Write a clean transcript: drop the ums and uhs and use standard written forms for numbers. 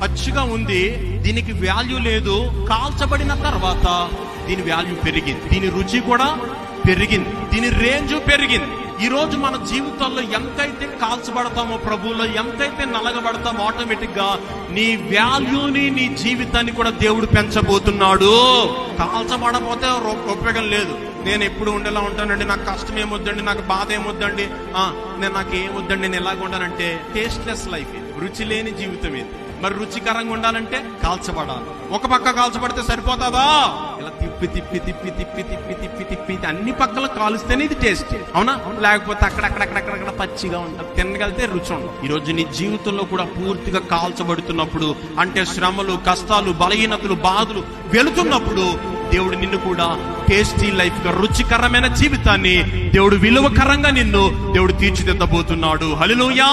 పచ్చిగా ఉంది, దీనికి వాల్యూ లేదు. కాల్చబడిన తర్వాత దీని వాల్యూ పెరిగింది, దీని రుచి కూడా పెరిగింది, దీని రేంజ్ పెరిగింది. ఈ రోజు మన జీవితాల్లో ఎంతైతే కాల్చబడతామో, ప్రభువులో ఎంతైతే నలగబడతామో, ఆటోమేటిక్ గా నీ వాల్యూని, నీ జీవితాన్ని కూడా దేవుడు పెంచబోతున్నాడు. కాల్చబడపోతే ఉపయోగం లేదు. నేను ఎప్పుడు ఉండేలా ఉంటానండి, నాకు కష్టం ఏమొద్దండి, నాకు బాధ ఏమొద్దండి, నాకు ఏమొద్దండి, నేను ఎలాగ ఉంటానంటే టేస్ట్లెస్ లైఫ్, రుచి లేని జీవితం ఇది. మరి రుచికరంగా ఉండాలంటే కాల్చబడాలి. ఒక పక్క కాల్చబడితే సరిపోతుందా? ఇలా తిప్పి తిప్పి తిప్పి తిప్పి తిప్పి తిప్పి తిప్పి అన్ని పక్కల కాలుస్తేనే ఇది టేస్ట్, అవునా? లేకపోతే అక్కడక్కడక్కడక్కడ పచ్చిగా ఉంటుంది, తినగలితే రుచి ఉండదు. ఈ రోజు నీ జీవితంలో కూడా పూర్తిగా కాల్చబడుతున్నప్పుడు, అంటే శ్రమలు, కష్టాలు, బలహీనతలు, బాధలు వెళుతున్నప్పుడు, దేవుడు నిన్ను కూడా టేస్టీ లైఫ్ గా, రుచికరమైన జీవితాన్ని దేవుడు విలువకరంగా నిన్ను దేవుడు తీర్చిదిద్దబోతున్నాడు. హల్లెలూయా.